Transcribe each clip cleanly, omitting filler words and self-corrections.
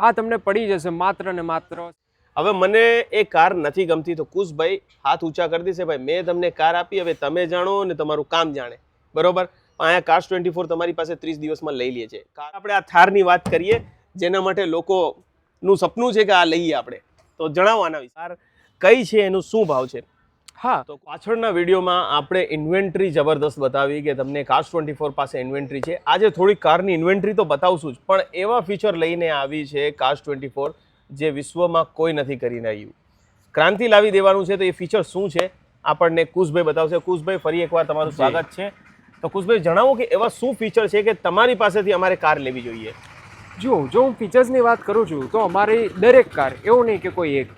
આ તમને પડી જશે માત્ર ને માત્ર. હવે મને એ કાર નથી ગમતી તો કુશભાઈ હાથ ઊંચા કરી દેશે, ભાઈ મેં તમને કાર આપી, હવે તમે જાણો ને તમારું કામ જાણે, બરોબર. અહીંયા Cars24 તમારી પાસે 30 દિવસમાં લઈ લે છે. આપણે આ થારની વાત કરીએ જેના માટે લોકોનું સપનું છે કે આ લઈએ આપણે, તો જણાવો આના વિશે. કાર કઈ છે, એનું શું ભાવ છે? હા, તો પાછળના વિડીયોમાં આપણે ઇન્વેન્ટરી જબરદસ્ત બતાવી કે તમને Cars24 પાસે ઇન્વેન્ટરી છે. આજે થોડી કારની ઇન્વેન્ટરી તો બતાવશું જ, પણ એવા ફીચર લઈને આવી છે Cars24 જે વિશ્વમાં કોઈ નથી કરીને આવ્યું. ક્રાંતિ લાવી દેવાનું છે. તો એ ફીચર શું છે આપણને કુશભાઈ બતાવશે. કુશભાઈ ફરી એકવાર તમારું સ્વાગત છે. તો કુશભાઈ જણાવો કે એવા શું ફીચર છે કે તમારી પાસેથી અમારે કાર લેવી જોઈએ? જો હું ફીચર્સની વાત કરું છું તો અમારી દરેક કાર, એવું નહીં કે કોઈ એક,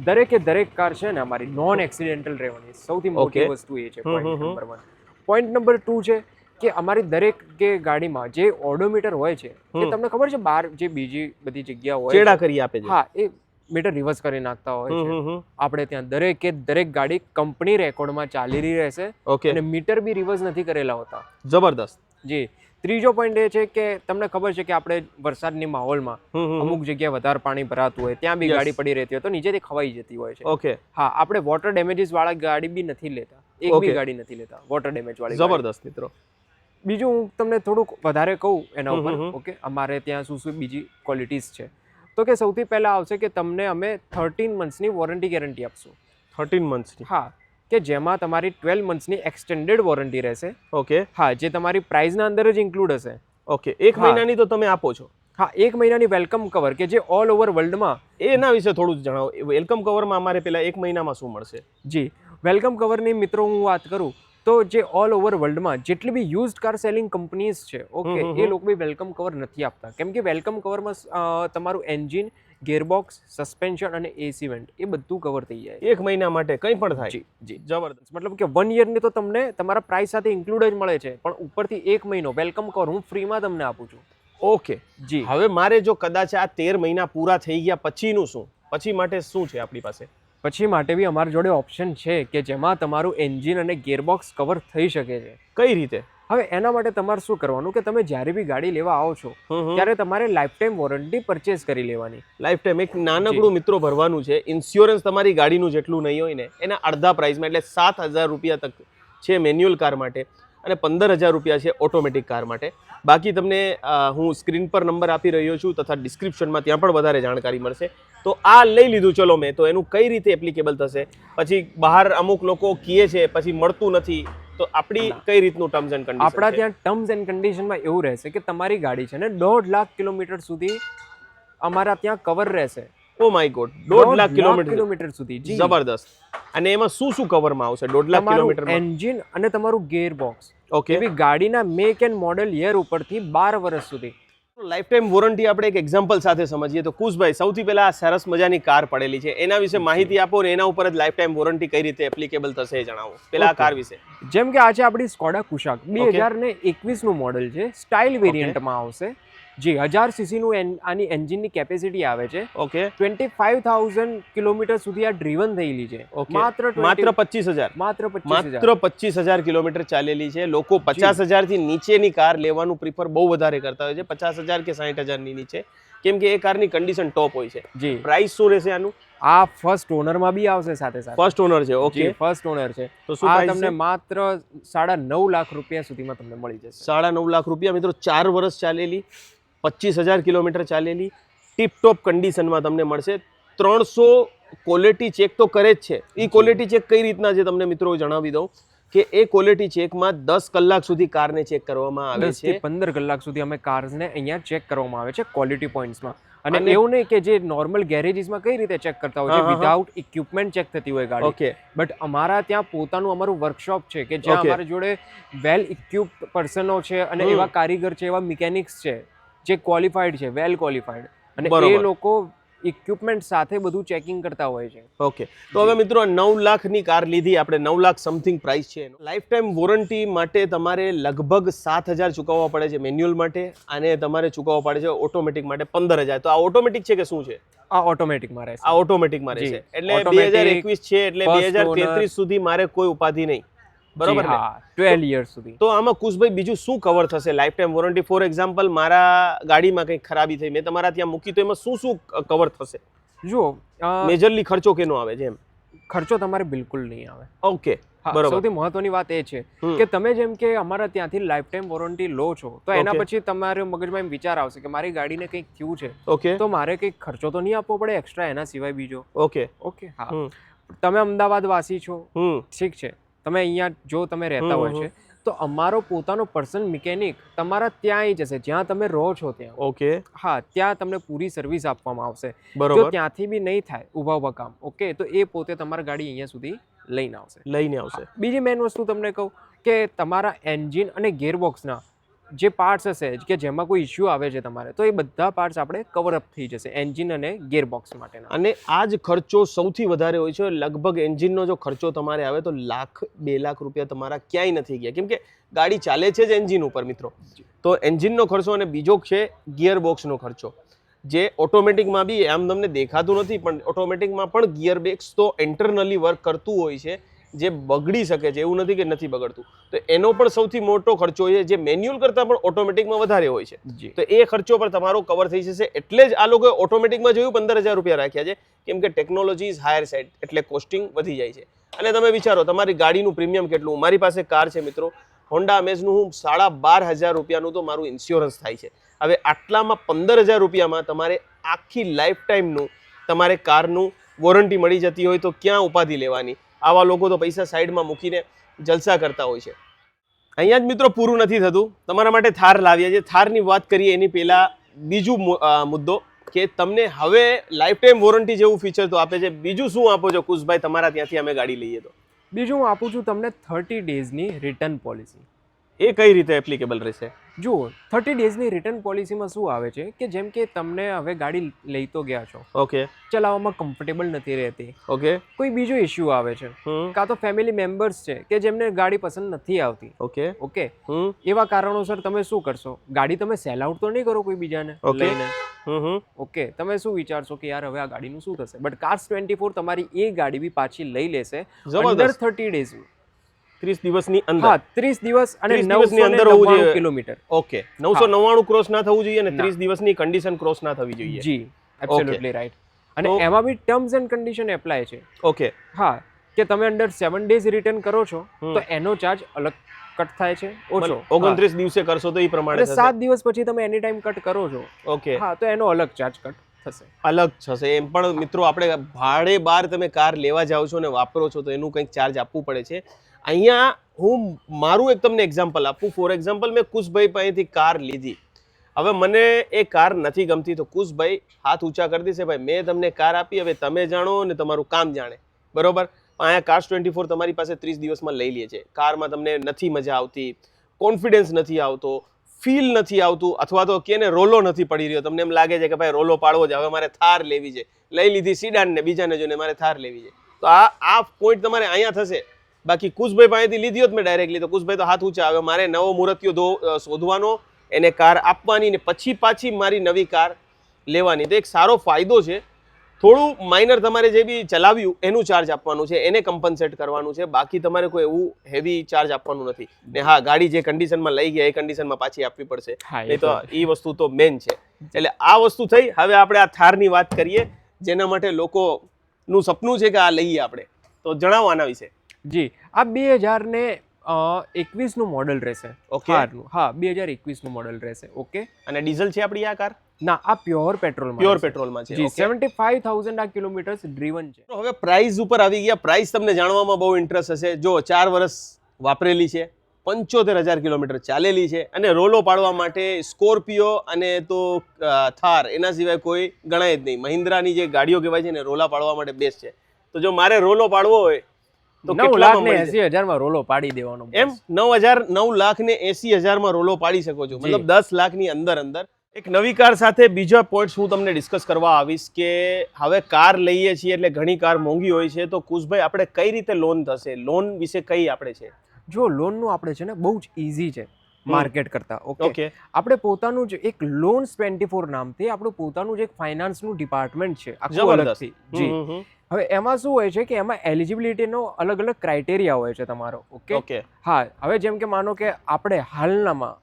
દરેક કાર છે ને અમારી નોન એક્સિડેન્ટલ રહેવાની. સૌથી મોટી વસ્તુ એ છે. Point number 1. પોઈન્ટ નંબર 2 છે કે અમારી દરેક કે ગાડીમાં જે ઓડોમીટર હોય છે એ તમને ખબર છે બહાર જે બીજી બધી જગ્યા હોય ચેડા કરી આપે છે. હા, એ મીટર રિવર્સ કરી નાખતા હોય છે. આપણે ત્યાં દરેક ગાડી કંપની રેકોર્ડમાં ચાલી રહી રહેશે અને મીટર બી રિવર્સ નથી કરેલા હોતા. જબરદસ્ત. જી. ત્રીજો પોઈન્ટ એ છે કે તમને ખબર છે કે આપણે વરસાદની માહોલમાં અમુક જગ્યાએ વધારે પાણી ભરાતું હોય, ત્યાં બી ગાડી પડી રહેતી હોય તો નીચેથી ખવાઈ જતી હોય છે. ઓકે. હા, આપણે વોટર ડેમેજીસ વાળા ગાડી બી નથી લેતા, એક બી ગાડી નથી લેતા વોટર ડેમેજ વાળી. જબરદસ્ત મિત્રો. બીજું હું તમને થોડુંક વધારે કહું એના ઉપર. ઓકે, અમારે ત્યાં શું બીજી ક્વોલિટીઝ છે તો કે સૌથી પહેલા આવશે કે તમને અમે 13 મંથ્સની વોરંટી ગેરંટી આપશું. 13 મંથ્સની? હા, કે જેમાં તમારી 12 મંથ્સની એક્સટેન્ડેડ વોરંટી રહેશે. ઓકે. હા, જે તમારી પ્રાઇસના અંદર જ ઇન્ક્લુડ હશે. ઓકે. 1 મહિનાની તો તમે આપો છો? હા, 1 મહિનાની વેલકમ કવર કે જે ઓલ ઓવર વર્લ્ડમાં. એના વિશે થોડું જણાવો. વેલકમ કવરમાં અમારે પેલા 1 મહિનામાં શું મળશે? જી, વેલકમ કવરની મિત્રો હું વાત કરું તો જે ઓલ ઓવર વર્લ્ડમાં જેટલી બી યુઝડ કાર સેલિંગ કંપનીઝ છે, ઓકે, એ લોકો બી વેલકમ કવર નથી આપતા. કેમ કે વેલકમ કવરમાં તમારું એન્જિન, ગિયરબોક્સ, સસ્પેન્શન અને એસી વેન્ટ એ બધું કવર થઈ જાય 1 મહિના માટે. કંઈ પણ થાય? જી. જબરદસ્ત. મતલબ કે 1 યરની તો તમને તમારા પ્રાઇસ સાથે ઇન્ક્લુડ જ મળે છે, પણ ઉપરથી 1 મહિનો વેલકમ કવર હું ફ્રીમાં તમને આપું છું. ઓકે. જી. હવે મારે જો કદાચ આ 13 મહિના પૂરા થઈ ગયા પછીનું શું? પછી માટે શું છે આપણી પાસે? પછી માટે બી અમારી જોડે ઓપ્શન છે કે જેમાં તમારું એન્જિન અને ગિયરબોક્સ કવર થઈ શકે છે. કઈ રીતે? હવે એના માટે તમારે શું કરવાનું કે તમે જ્યારે બી ગાડી લેવા આવો છો ત્યારે તમારે લાઈફ ટાઈમ વોરંટી પરચેસ કરી લેવાની. લાઈફ ટાઈમ એક નાનકડું મિત્રો ભરવાનું છે. ઇન્સ્યોરન્સ તમારી ગાડીનું જેટલું નહીં હોય ને એના અડધા પ્રાઇસમાં, એટલે 7,000 રૂપિયા તક છે મેન્યુઅલ કાર માટે અને 15,000 રૂપિયા છે ઓટોમેટિક કાર માટે. બાકી તમને હું સ્ક્રીન પર નંબર આપી રહ્યો છું તથા ડિસ્ક્રિપ્શનમાં, ત્યાં પણ વધારે જાણકારી મળશે. તો આ લઈ લીધું ચલો મેં, તો એનું કઈ રીતે એપ્લિકેબલ થશે? પછી બહાર અમુક લોકો કહે છે પછી મળતું નથી, તો આપણી કઈ રીતનું ટર્મ્સ એન્ડ કન્ડિશન? આપણા ત્યાં ટર્મ્સ એન્ડ કન્ડિશનમાં એવું રહેશે કે તમારી ગાડી છે ને 1.5 લાખ કિલોમીટર સુધી અમારા ત્યાં કવર રહેશે. Oh my God, 1.5 lakh kilometre સુધી. જબરદસ્ત. અને એમાં શું કવરમાં આવશે 1.5 લાખ કિલોમીટર? એન્જિન અને તમારું ગિયર બોક્સ. ઓકે. એવી ગાડીના મેક એન્ડ મોડેલ યર ઉપરથી 12 વર્ષ સુધી લાઈફ ટાઈમ વોરંટી. આપણે એક એક્ઝામ્પલ સાથે સમજીએ તો કુશભાઈ, સૌથી પહેલા આ સરસ મજાની કાર પડેલી છે એના વિશે માહિતી આપો ને એના ઉપર જ લાઈફ ટાઈમ વોરંટી કઈ રીતે એપ્લિકેબલ થશે એ જણાવો પેલા આ કાર વિશે. જેમ કે આ છે આપણી સ્કોડા કુશાક 2021 નું મોડેલ છે, સ્ટાઇલ વેરિયન્ટમાં આવશે. જી, 1000 સીસીનું આની એન્જિનની કેપેસિટી આવે છે. ઓકે. 25,000 કિલોમીટર સુધી આ ડ્રીવન થયેલી છે. માત્ર 25,000? માત્ર 25,000 કિલોમીટર ચાલેલી છે. લોકો 50,000 થી નીચેની કાર લેવાનું પ્રિફર બહુ વધારે કરતા હોય છે, 50,000 કે 60,000 ની નીચે, કેમ કે એ કારની કન્ડિશન ટોપ હોય છે. જી. પ્રાઇસ શું રહેશે આનું? આ ફર્સ્ટ ઓનરમાં બી આવશે સાથે. ફર્સ્ટ ઓનર છે? ઓકે, ફર્સ્ટ ઓનર છે. તો શું આ તમને માત્ર 9.5 લાખ રૂપિયા સુધીમાં તમને મળી જશે. 9.5 લાખ રૂપિયા મિત્રો. 4 વર્ષ ચાલેલી, 25,000 કિલોમીટર ચાલેલી, ટીપ ટોપ કન્ડિશનમાં તમને મળશે. 300 ક્વોલિટી ચેક તો કરે જ છે. એ ક્વોલિટી ચેક કઈ રીતના છે તમને મિત્રો જણાવી દઉં કે એ ક્વોલિટી ચેકમાં 10 કલાક સુધી કારને ચેક કરવામાં આવે છે. 10 થી 15 કલાક સુધી અમે કાર્સને અહીંયા ચેક કરવામાં આવે છે ક્વોલિટી પોઈન્ટ્સમાં. અને એવું નહીં કે જે નોર્મલ ગેરેજીસમાં કઈ રીતે ચેક કરતા હોય છે, વિધાઉટ ઇક્વિપમેન્ટ ચેક થતી હોય ગાડી. ઓકે. બટ અમારા ત્યાં પોતાનું અમારું વર્કશોપ છે કે જ્યાં અમારી જોડે વેલ ઇક્વિપ્ડ પર્સનો છે અને એવા કારીગર છે, એવા મિકેનિક્સ છે જે ક્વોલિફાઈડ છે, વેલ ક્વોલિફાઈડ, અને એ લોકો ઇક્વિપમેન્ટ સાથે બધું ચેકિંગ કરતા હોય છે. ઓકે. તો હવે મિત્રો 9 લાખની કાર લીધી આપણે, 9 લાખ સમથિંગ પ્રાઇસ છે. લાઈફ ટાઈમ વોરંટી માટે તમારે લગભગ 7,000 ચૂકવવા પડે છે મેન્યુઅલ માટે, અને તમારે ચૂકવવા પડે છે ઓટોમેટિક માટે 15,000. તો આ ઓટોમેટિક છે કે શું છે? આ ઓટોમેટિકમાં રહેશે. આ ઓટોમેટિકમાં રહેશે એટલે 2021 છે એટલે 2033 સુધી મારે કોઈ ઉપાધિ નહીં. બરોબર ને? હા 12 યર્સ સુધી. તો આમાં કુશભાઈ બીજું શું કવર થશે life time warranty? For example મારા ગાડીમાં કંઈક ખરાબી થઈ, મેં તમારા ત્યાં મૂકી, તો એમાં શું શું કવર થશે? જુઓ મેજરલી ખર્ચો કેનો આવે છે એમ? ખર્ચો તમારે બિલકુલ નહીં આવે. ઓકે, હા, બરોબર. સૌથી મહત્વની વાત એ છે કે તમે જેમ કે અમારા ત્યાંથી લાઈફ ટાઈમ વોરંટી લો છો તો એના Okay. પછી તમારે મગજમાં એમ વિચાર આવશે કે મારી ગાડીને કંઈક થયું છે ઓકે, તો મારે કંઈક ખર્ચો તો નહીં આપવો પડે એક્સ્ટ્રા એના સિવાય બીજો. ઓકે. ઓકે, હા. તમે અમદાવાદ વાસી છો, હમ ઠીક છે, તમે અહીંયા જો તમે રહેતા હોય છે તો અમારો પોતાનો પર્સનલ મિકેનિક તમારા ત્યાં આવી જશે જ્યાં તમે રહો છો ત્યાં. ઓકે, હા, ત્યાં તમને પૂરી સર્વિસ આપવામાં આવશે. જો બરોબર. ત્યાંથી બી નહીં થાય ઊભા કામ, ઓકે, તો એ પોતે તમારી ગાડી અહીંયા સુધી લઈને આવશે. લઈને આવશે. બીજી મેઇન વસ્તુ તમને કહું કે તમારા એન્જિન અને ગિયરબોક્સના જે પાર્ટ્સ હશે કે જેમાં કોઈ ઇશ્યુ આવે છે તમારે, તો એ બધા પાર્ટ્સ આપણે કવર અપ થઈ જશે એન્જિન અને ગિયરબોક્સ માટેના. અને આ જ ખર્ચો સૌથી વધારે હોય છે. લગભગ એન્જિનનો જો ખર્ચો તમારે આવે તો ₹1,00,000-2,00,000 રૂપિયા તમારા ક્યાંય નથી ગયા, કેમ કે ગાડી ચાલે છે જ એન્જિન ઉપર મિત્રો. તો એન્જિનનો ખર્ચો અને બીજો છે ગિયરબોક્સનો ખર્ચો, જે ઓટોમેટિકમાં બી આમ તમને દેખાતું નથી પણ ઓટોમેટિકમાં પણ ગિયરબોક્સ તો ઇન્ટરનલી વર્ક કરતું હોય છે, જે બગડી શકે છે, એવું નથી કે નથી બગડતું. તો એનો પણ સૌથી મોટો ખર્ચો છે, જે મેન્યુઅલ કરતાં પણ ઓટોમેટિકમાં વધારે હોય છે. તો એ ખર્ચો પણ તમારો કવર થઈ જશે. એટલે જ આ લોકોએ ઓટોમેટિકમાં જોયું 15,000 રૂપિયા રાખ્યા છે, કેમ કે ટેકનોલોજી ઇઝ હાયર સાઇડ, એટલે કોસ્ટિંગ વધી જાય છે. અને તમે વિચારો તમારી ગાડીનું પ્રીમિયમ કેટલું. મારી પાસે કાર છે મિત્રો, હોન્ડા અમેઝનું, હું 12,500 રૂપિયાનું તો મારું ઇન્સ્યોરન્સ થાય છે. હવે આટલામાં 15,000 રૂપિયામાં તમારે આખી લાઈફ ટાઈમનું તમારે કારનું વોરંટી મળી જતી હોય તો ક્યાં ઉપાધિ લેવાની? આવા લોકો તો પૈસા સાઈડમાં મૂકીને જલસા કરતા હોય છે. અહીંયા જ મિત્રો પૂરું નથી થતું, તમારા માટે થાર લાવ્યા છે. થારની વાત કરીએ એની પહેલા બીજું મુદ્દો કે તમને હવે લાઈફ ટાઈમ વોરંટી જેવું ફીચર તો આપે છે, બીજું શું આપો છો કુશભાઈ તમારા ત્યાંથી અમે ગાડી લઈએ તો? બીજું હું આપું છું તમને 30 ડેઝની રિટર્ન પોલિસી. એ કઈ રીતે એપ્લિકેબલ રહેશે? જુઓ, 30 ડેઝની રિટર્ન પોલિસીમાં શું આવે છે કે જેમ કે તમને હવે ગાડી લઈ તો ગયા છો, ઓકે, ચલાવવામાં કમ્ફર્ટેબલ નથી રહેતી, ઓકે, કોઈ બીજો ઇશ્યુ આવે છે, કાં તો ફેમિલી મેમ્બર્સ છે કે જેમને ગાડી પસંદ નથી આવતી, ઓકે, ઓકે, એવા કારણોસર તમે શું કરશો? ગાડી તમે સેલ આઉટ તો નહીં કરો કોઈ બીજાને લઈને, ઓકે, તમે શું વિચારશો કે યાર હવે આ ગાડીનું શું થશે? બટ Cars24 તમારી એ ગાડી બી પાછી લઈ લેશે અંડર 30 ડેઝ. 30 દિવસની અંદર? હા, 30 દિવસ અને 30 દિવસની અંદર હોવું 999 જોઈએ. કિલોમીટર. ઓકે, 999 ક્રોસ ના થવું જોઈએ અને 30 દિવસની કન્ડિશન ક્રોસ ના થવી જોઈએ. જી, એબ્સોલ્યુટલી રાઈટ. અને એમાં બી ટર્મ્સ એન્ડ કન્ડિશન એપ્લાય છે. ઓકે, હા, કે તમે અંડર 7 ડેઝ રિટર્ન કરો છો તો એનો ચાર્જ અલગ કટ થાય છે, ઓછો. 29 દિવસે કરશો તો એ પ્રમાણે અને 7 દિવસ પછી તમે એની ટાઈમ કટ કરો છો, ઓકે, હા, તો એનો અલગ ચાર્જ કટ થશે. અલગ થશે. એમ પણ મિત્રો આપણે ભાડે બાર તમે કાર લેવા જાઓ છો ને વાપરો છો તો એનું કંઈક ચાર્જ આપવું પડે છે. અહીંયા હું મારું એક તમને એક્ઝામ્પલ આપું. ફોર એક્ઝામ્પલ, મેં કુશભાઈ પાસેથી કાર લીધી. હવે મને એ કાર નથી ગમતી તો કુશભાઈ હાથ ઊંચા કરી દેશે, ભાઈ મેં તમને કાર આપી, હવે તમે જાણો ને તમારું કામ જાણે, બરોબર? અહીંયા Cars24 તમારી પાસે 30 દિવસમાં લઈ લે છે. કારમાં તમને નથી મજા આવતી, કોન્ફિડન્સ નથી આવતો, ફીલ નથી આવતું, અથવા તો કેને રોલો નથી પડી રહ્યો, તમને એમ લાગે છે કે ભાઈ રોલો પાડવો છે, હવે મારે થાર લેવી છે, લઈ લીધી સીડાન ને બીજાને જોઈને મારે થાર લેવી છે, તો આ પોઈન્ટ તમારે અહીંયા થશે. બાકી કુશભાઈ પાસેથી લીધી હોત મેં ડાયરેક્ટલી તો કુશભાઈ તો હાથ ઊંચા, હવે મારે નવો મુહૂર્તિયો શોધવાનો, એને કાર આપવાની ને પછી પાછી મારી નવી કાર લેવાની. તો એક સારો ફાયદો છે. થોડું માઇનર તમારે જે બી ચલાવ્યું એનું ચાર્જ આપવાનું છે, એને કમ્પન્સેટ કરવાનું છે, બાકી તમારે કોઈ એવું હેવી ચાર્જ આપવાનું નથી. ને હા, ગાડી જે કન્ડિશનમાં લઈ ગયા એ કન્ડિશનમાં પાછી આપવી પડશે, નહીં તો એ વસ્તુ તો મેન છે. એટલે આ વસ્તુ થઈ. હવે આપણે આ થારની વાત કરીએ, જેના માટે લોકોનું સપનું છે કે આ લઈએ આપણે, તો જણાવો આના વિશે. જી, આ 2021 નું મોડલ રહેશે. ઓકે, હા, 2021 નું મોડલ રહેશે. ઓકે, અને ડીઝલ છે આપણી આ કાર? ના, આ પ્યોર પેટ્રોલ પેટ્રોલમાં છે. જી, 75,000 આ કિલોમીટર્સ ડ્રીવન છે. હવે પ્રાઇસ ઉપર આવી ગયા. પ્રાઇસ તમને જાણવામાં બહુ ઇન્ટરેસ્ટ હશે. જો 4 વર્ષ વાપરેલી છે, 75,000 કિલોમીટર ચાલેલી છે, અને રોલો પાડવા માટે સ્કોર્પિયો અને તો થાર એના સિવાય કોઈ ગણાય જ નહીં. મહિન્દ્રાની જે ગાડીઓ કહેવાય છે ને રોલા પાડવા માટે બેસ્ટ છે. તો જો મારે રોલો પાડવો હોય તો 9,80,000 માં રોલો પાડી દેવાનો. એમ 9,80,000 માં રોલો પાડી શકો છો, મતલબ 10 લાખની અંદર. એક નવી કાર સાથે બીજા પોઈન્ટ્સ હું તમને ડિસ્કસ કરવા આવીશ કે હવે કાર લઈએ છીએ એટલે ઘણી કાર મોંઘી હોય છે, તો કુશભાઈ આપણે કઈ રીતે લોન થશે? લોન વિશે કઈ આપણે છે? જો લોનનું આપણે છે ને બહુ જ ઇઝી છે. માર્કેટ કરતા. ઓકે, આપણે પોતાનું જ એક લોન્સ 24 નામથી આપણું પોતાનું જ એક ફાઇનાન્સનું ડિપાર્ટમેન્ટ છે આખું અલગથી. જી. હવે એમાં શું હોય છે કે એમાં એલિજિબિલિટીનો અલગ અલગ ક્રાઇટેરિયા હોય છે તમારો. ઓકે. હા, હવે જેમ કે માનો કે આપણે હાલનામાં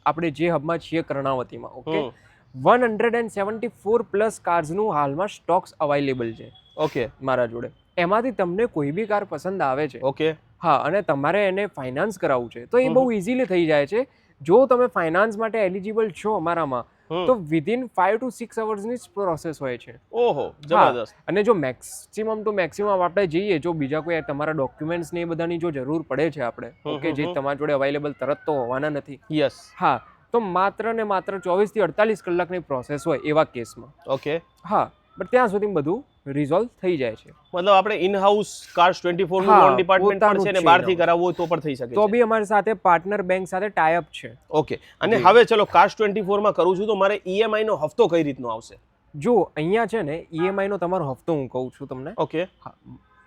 આપણે જે હબમાં છીએ કર્ણાવતીમાં, ઓકે, 174 પ્લસ કાર્સનું હાલમાં સ્ટોક્સ અવેલેબલ છે. ઓકે, મારા જોડે એમાંથી તમને કોઈ બી કાર પસંદ આવે છે. ઓકે. હા, અને તમારે એને ફાઇનાન્સ કરાવવું છે તો એ બહુ ઇઝીલી થઈ જાય છે. જો તમે ફાઇનાન્સ માટે એલિજિબલ છો અમારામાં તો વિધિન 5 to 6 અવર્સની જ પ્રોસેસ હોય છે. ઓહો, જબરદસ્ત. અને જો મેક્સિમમ ટુ મેક્સિમમ આપણે જઈએ, જો બીજા કોઈ તમારા ડોક્યુમેન્ટ્સ ને એ બધાની જો જરૂર પડે છે આપણે, ઓકે, જે તમારા જોડે અવેલેબલ તરત તો હોવાના નથી. યસ. હા, તો માત્ર ને માત્ર 24 થી 48 કલાકની પ્રોસેસ હોય એવા કેસમાં. ઓકે. હા, પણ ત્યાં સુધી બધું રિઝોલ્વ થઈ જાય છે. મતલબ આપણે ઇન હાઉસ કાર્સ 24 નું લોન ડિપાર્ટમેન્ટ પણ છે ને બહારથી કરાવવું હોય તો પણ થઈ શકે. તો બી અમારી સાથે પાર્ટનર બેંક સાથે ટાઈ અપ છે. ઓકે. અને હવે ચલો કાર્સ 24 માં કરું છું તો મારે ઈએમઆઈ નો હફતો કઈ રીતનો આવશે? જો અહીંયા છે ને ઈએમઆઈ નો તમારો હફતો હું કહું છું તમને. ઓકે.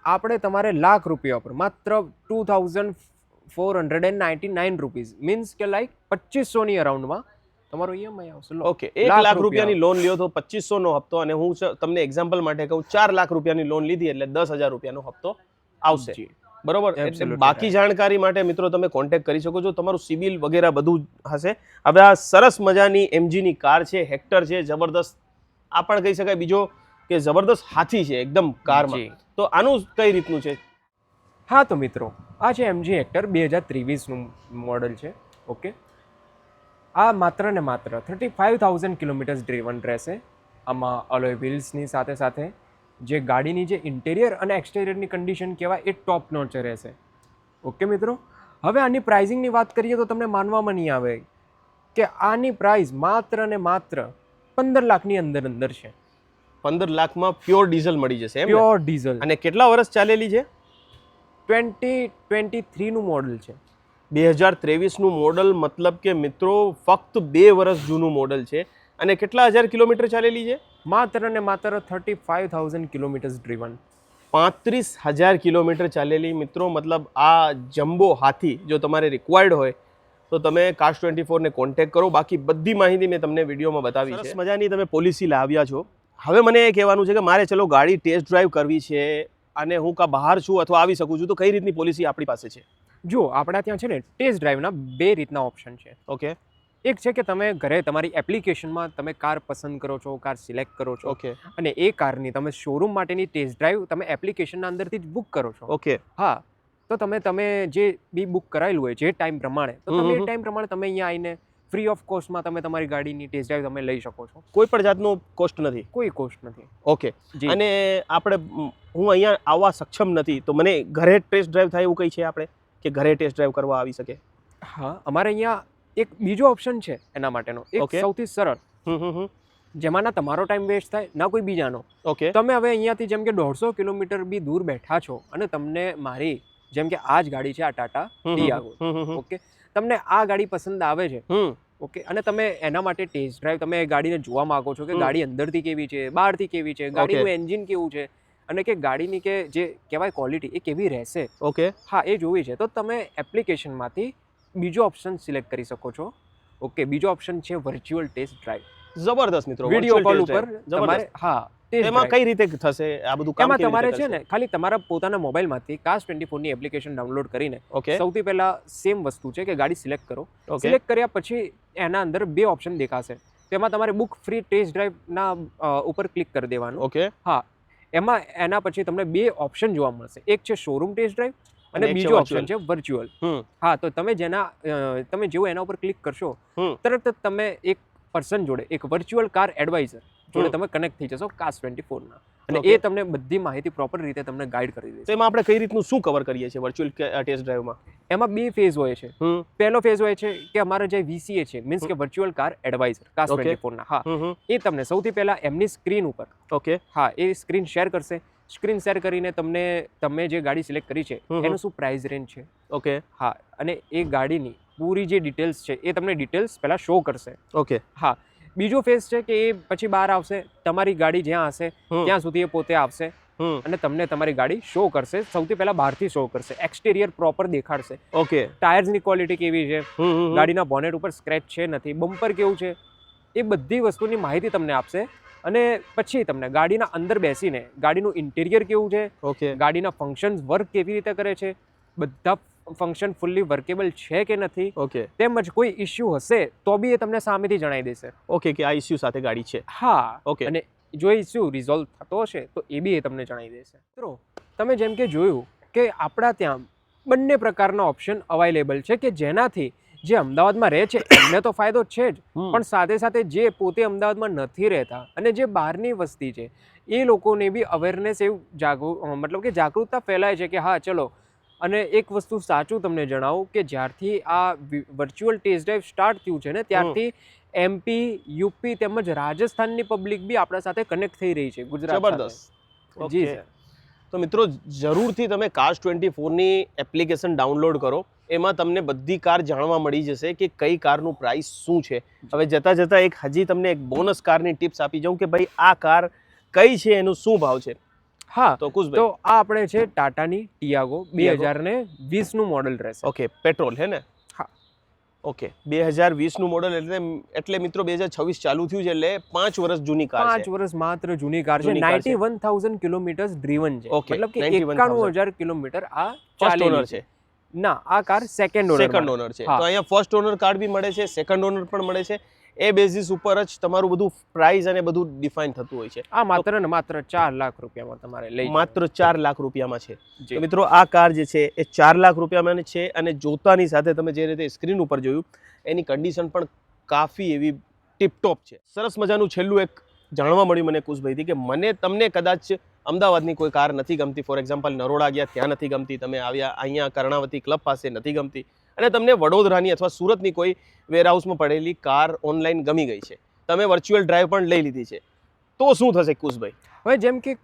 આપણે તમારે લાખ રૂપિયા પર માત્ર 2499 રૂપીઝ, મીન્સ કે લાઈક 2500 ની અરાઉન્ડમાં તમારો ઈએમઆઈ આવશે. ઓકે, 1 લાખ રૂપિયાની લોન લ્યો તો 2500 નો હપ્તો, અને હું તમને એક્ઝામ્પલ માટે કહું 4 લાખ રૂપિયાની લોન લીધી એટલે 10,000 રૂપિયાનો હપ્તો આવશે. બરોબર. એટલે બાકી જાણકારી માટે મિત્રો તમે કોન્ટેક્ટ કરી શકો છો, તમારું સિબિલ વગેરે બધું હશે. હવે આ સરસ મજાની MG ની કાર છે, હેક્ટર છે, જબરદસ્ત. આ પણ કહી શકાય બીજો કે જબરદસ્ત હાથી છે એકદમ કારમાં. તો આનું કઈ રીતનું છે? હા, તો મિત્રો આ છે MG હેક્ટર 2023 નું મોડલ છે. ઓકે, આ માત્ર ને માત્ર 35,000 કિલોમીટર્સ ડ્રીવન રહેશે. આમાં અલોય વ્હીલ્સની સાથે સાથે જે ગાડીની જે ઇન્ટેરિયર અને એક્સટેરિયરની કન્ડિશન કહેવાય એ ટોપ નોચ રહેશે. ઓકે મિત્રો, હવે આની પ્રાઇઝિંગની વાત કરીએ તો તમને માનવામાં નહીં આવે કે આની પ્રાઇસ માત્ર ને માત્ર 15 લાખની અંદર છે. 15 લાખમાં પ્યોર ડીઝલ મળી જશે? Pure diesel. અને કેટલા વર્ષ ચાલેલી છે? 2023 નું મોડલ છે. 2023 નું મોડલ, મતલબ કે મિત્રો ફક્ત 2 વર્ષ જૂનું મોડલ છે. અને કેટલા હજાર કિલોમીટર ચાલેલી છે? માત્ર ને માત્ર 35,000 કિલોમીટર્સ ડ્રીવન. 35,000 કિલોમીટર ચાલેલી મિત્રો. મતલબ આ જમ્બો હાથી જો તમારે રિક્વાયર્ડ હોય તો તમે કાર્સ 24 ને કોન્ટેક્ટ કરો. બાકી બધી માહિતી મેં તમને વિડીયોમાં બતાવી છે. સરસ મજાની તમે પોલિસી લાવ્યા છો. હવે મને એ કહેવાનું છે કે મારે ચલો ગાડી ટેસ્ટ ડ્રાઈવ કરવી છે અને હું કા બહાર છું અથવા આવી શકું છું, તો કઈ રીતની પોલિસી આપણી પાસે છે? જો આપણા ત્યાં છે ને ટેસ્ટ ડ્રાઈવના 2 રીતના ઓપ્શન છે. ઓકે. એક છે કે તમે ઘરે તમારી એપ્લિકેશનમાં તમે કાર પસંદ કરો છો, કાર સિલેક્ટ કરો છો. ઓકે. અને એ કારની તમે શોરૂમ માટેની ટેસ્ટ ડ્રાઈવ તમે એપ્લિકેશનના અંદરથી જ બુક કરો છો. ઓકે. હા, તો તમે જે બી બુક કરાયેલું હોય જે ટાઈમ પ્રમાણે, તો તમે એ ટાઈમ પ્રમાણે તમે અહીંયા આવીને ફ્રી ઓફ કોસ્ટમાં તમે તમારી ગાડીની ટેસ્ટ ડ્રાઈવ તમે લઈ શકો છો. કોઈ પણ જાતનો કોસ્ટ નથી? કોઈ કોસ્ટ નથી. ઓકે. અને આપણે હું અહીંયા આવવા સક્ષમ નથી તો મને ઘરે ટેસ્ટ ડ્રાઈવ થાય એવું કઈ છે આપણે કે ઘરે ટેસ્ટ ડ્રાઈવ કરવા આવી શકે? હા, અમારે અહીંયા એક બીજો ઓપ્શન છે એના માટેનો, એક સૌથી સરળ, જેમાં ના તમારો ટાઈમ વેસ્ટ થાય ના કોઈ બીજાનો. ઓકે. તમે હવે અહીંયાથી જેમ કે 150 કિલોમીટર બી દૂર બેઠા છો અને તમને મારી જેમ કે આ જ ગાડી છે, આ ટાટા ટિયાગો. ઓકે, તમને આ ગાડી પસંદ આવે છે. ઓકે, અને તમે એના માટે ટેસ્ટ ડ્રાઈવ તમે ગાડીને જોવા માંગો છો કે ગાડી અંદરથી કેવી છે, બહારથી કેવી છે, ગાડીનું એન્જિન કેવું છે, અને કે ગાડીની કે જે કહેવાય ક્વોલિટી એ કેવી રહેશે. ઓકે. હા, એ જોવી છે તો તમે એપ્લિકેશનમાંથી બીજો ઓપ્શન સિલેક્ટ કરી શકો છો. ઓકે, બીજો ઓપ્શન છે વર્ચ્યુઅલ ટેસ્ટ ડ્રાઈવ. જબરદસ્ત મિત્રો. વિડિયો કોલ ઉપર તમારે, હા, એમાં કઈ રીતે થશે આ બધું કામ? એમાં તમારે છે ને ખાલી તમારા પોતાના મોબાઈલમાંથી કાર્સ 24 ની એપ્લિકેશન ડાઉનલોડ કરીને સૌથી પહેલા સેમ વસ્તુ છે કે ગાડી સિલેક્ટ કરો. સિલેક્ટ કર્યા પછી એના અંદર 2 ઓપ્શન દેખાશે. તેમાં તમારે બુક ફ્રી ટેસ્ટ ડ્રાઈવ ના ઉપર ક્લિક કરી દેવાનું. ઓકે. હા, એમાં એના પછી તમને 2 ઓપ્શન જોવા મળશે. એક છે શોરૂમ ટેસ્ટ ડ્રાઈવ અને બીજો ઓપ્શન છે વર્ચ્યુઅલ. હા, તો તમે જેવું એના ઉપર ક્લિક કરશો તરત જ તમે એક પર્સન જોડે, એક વર્ચ્યુઅલ કાર એડવાઇઝર જોડે તમે કનેક્ટ થઈ જશો કાર્સ 24 ના, અને એ તમને બધી માહિતી પ્રોપર રીતે તમને ગાઈડ કરી દેશે. એમાં આપણે કઈ રીતનું શું કવર કરીએ છીએ વર્ચ્યુઅલ ટેસ્ટ ડ્રાઈવમાં? એમાં 2 ફેઝ હોય છે. પહેલો ફેઝ હોય છે કે અમારા જે VCA છે, મીન્સ કે વર્ચ્યુઅલ કાર એડવાઇઝર કાર્સ 24 ના. હા, એ તમને સૌથી પહેલા એમની સ્ક્રીન ઉપર, ઓકે, હા, એ સ્ક્રીન શેર કરશે. સ્ક્રીન શેર કરીને તમે જે ગાડી સિલેક્ટ કરી છે એનું શું પ્રાઇસ રેન્જ છે. ઓકે. હા, અને એ ગાડીની પૂરી જે ડિટેલ્સ છે એ તમને ડિટેલ્સ પહેલા શો કરશે. ઓકે. હા, બીજો ફેઝ છે કે એ પછી બહાર આવશે, તમારી ગાડી જ્યાં હશે ત્યાં સુધી એ પોતે આવશે અને તમને તમારી ગાડી શો કરશે. સૌથી પહેલા બહારથી શો કરશે, એક્સટેરિયર પ્રોપર દેખાડશે, ઓકે, ટાયર્સની ક્વોલિટી કેવી છે, ગાડીના બોનેટ ઉપર સ્ક્રેચ છે નથી, બમ્પર કેવું છે, એ બધી વસ્તુની માહિતી તમને આપશે. અને પછી તમને ગાડીના અંદર બેસીને ગાડીનું ઇન્ટિરિયર કેવું છે, ઓકે, ગાડીના ફંક્શન્સ વર્ક કેવી રીતે કરે છે, બધા ફંક્શન ફૂલ્લી વર્કેબલ છે કે નથી, ઓકે, તેમજ કોઈ ઇશ્યુ હશે તો બી એ તમને સામેથી જણાવી દેશે. ઓકે, કે આ ઇસ્યુ સાથે ગાડી છે. હા, ઓકે. અને જો ઇશ્યુ રિઝોલ્વ થતો હશે તો એ બી એ તમને જણાવી દેશે. મિત્રો, તમે જેમ કે જોયું કે આપણા ત્યાં બંને પ્રકારના ઓપ્શન અવેલેબલ છે કે જેનાથી જે અમદાવાદમાં રહે છે એમને તો ફાયદો છે જ, પણ સાથે સાથે જે પોતે અમદાવાદમાં નથી રહેતા અને જે બહારની વસ્તી છે એ લોકોને બી અવેરનેસ એવું મતલબ કે જાગૃતતા ફેલાય છે કે હા ચલો. અને એક વસ્તુ સાચું તમને જણાવું કે જ્યારથી આ વર્ચ્યુઅલ ટેસ્ટ ડ્રાઈવ સ્ટાર્ટ થયું છે ને ત્યારથી MP, UP તેમજ રાજસ્થાનની પબ્લિક બી આપણા સાથે કનેક્ટ થઈ રહી છે ગુજરાત સાથે. જબરદસ્ત. જી ઓકે. સર. તો મિત્રો જરૂરથી તમે Cars24ની એપ્લિકેશન ડાઉનલોડ કરો. એમાં તમને બધી કાર જાણવા મળી જશે કે કઈ કારનું પ્રાઇસ શું છે. હવે જતા જતા હજી તમને એક બોનસ કારની ટિપ્સ આપી જાઉં કે ભાઈ આ કાર કઈ છે, એનું શું ભાવ છે. હા, તો તો કુશભાઈ, આ આપણે છે ટાટાની ટિયાગો 2020 નું મોડલ રહેશે. ઓકે, પેટ્રોલ હે ને? હા. ઓકે, 2020 નું મોડલ એટલે મિત્રો 2026 ચાલુ થયું છે એટલે 5 વર્ષ જૂની કાર છે. 5 વર્ષ માત્ર જૂની કાર છે. જૂની કાર છે. 91,000 કિલોમીટર ડ્રીવન છે. ઓકે, મતલબ કે 91,000 91,000 કિલોમીટર આ ફર્સ્ટ ચાલેલી ઓનર છે. ના, આ car second owner. Second owner છે. હા. તો અહીંયા ફર્સ્ટ ઓનર કાર્ડ બી મળે છે, સેકન્ડ ઓનર પણ મળે છે. એ બેઝિસ ઉપર જ તમારું બધું પ્રાઇસ અને બધું ડિફાઇન થતું હોય છે. આ માત્ર ને માત્ર 4 લાખ રૂપિયામાં તમારે લઈ માત્ર 4 લાખ રૂપિયામાં છે. જી. તો મિત્રો આ કાર જે છે એ 4 લાખ રૂપિયામાં છે અને જોતાની સાથે તમે જે રીતે સ્ક્રીન ઉપર જોયું એની કન્ડિશન પણ કાફી એવી ટિપટોપ છે. સરસ મજાનું છેલ્લું એક જાણવા મળ્યું મને કુશભાઈથી કે તમને કદાચ અમદાવાદની કોઈ કાર નથી ગમતી, ફોર એક્ઝામ્પલ નરોડા ગયા ત્યાં નથી ગમતી, તમે આવ્યા અહીંયા કર્ણાવતી ક્લબ પાસે નથી ગમતી, અને તમને વડોદરાની અથવા સુરતની કોઈ વેરહાઉસમાં પડેલી કાર ઓનલાઈન ગમી ગઈ છે, તમે વર્ચ્યુઅલ ડ્રાઈવ પણ લઈ લીધી છે, તો શું થશે કુશભાઈ? હવે જેમ કે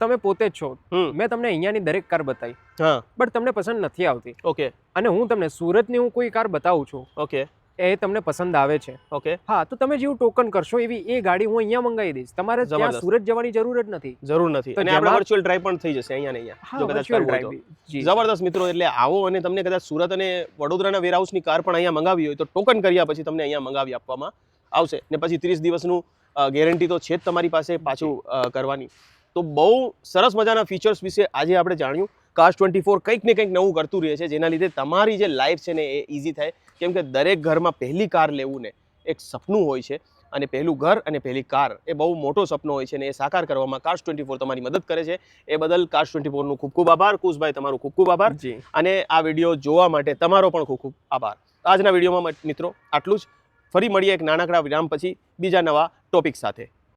તમે પોતે જ છો, મેં તમને અહીંયાની દરેક કાર બતાવી, હા, બટ તમને પસંદ નથી આવતી, ઓકે, અને હું તમને સુરતની કોઈ કાર બતાવું છું, ઓકે, એ તમને પસંદ આવે છે, ઓકે, હા, તો તમે જેવું ટોકન કરશો એવી એ ગાડી હું અહીંયા મંગાવી દઈશ. તમારે ત્યાં જબરદસ્ત. સુરત જવાની જરૂર જ નથી. જરૂર નથી. તો અને આપણે જેમાં- વર્ચ્યુઅલ ડ્રાઈવ પણ થઈ જશે અહીંયા ને અહીંયા, હા, જો કદાચ virtual કરવું હોય drive તો. બી. જી. જબરદસ્ત મિત્રો, એટલે આવો અને તમને કદાચ સુરત અને વડોદરાના વેરહાઉસની કાર પણ અહીંયા મંગાવી હોય તો ટોકન કર્યા પછી તમને અહીંયા મંગાવી આપવામાં આવશે, ને પછી 30 દિવસનું ગેરંટી તો છે જ તમારી પાસે પાછું કરવાની. તો બહુ સરસ મજાના ફીચર્સ વિશે આજે આપણે જાણ્યું. Cars24 કંઈક ને કંઈક નવું કરતું રહે છે, જેના લીધે તમારી જે લાઈફ છે ને એ ઇઝી થાય, કેમ કે દરેક ઘરમાં પહેલી કાર લેવું ને એક સપનું હોય છે, અને પહેલું ઘર અને પહેલી કાર એ બહુ મોટો સપનો હોય છે, અને એ સાકાર કરવામાં Cars24 તમારી મદદ કરે છે. એ બદલ Cars24 નું ખૂબ ખૂબ આભાર. કુશભાઈ, તમારું ખૂબ ખૂબ આભાર. જી. અને આ વિડીયો જોવા માટે તમારો પણ ખૂબ ખૂબ આભાર. આજના વિડીયોમાં મિત્રો આટલું જ. ફરી મળીએ એક નાનકડા વિરામ પછી બીજા નવા ટોપિક સાથે.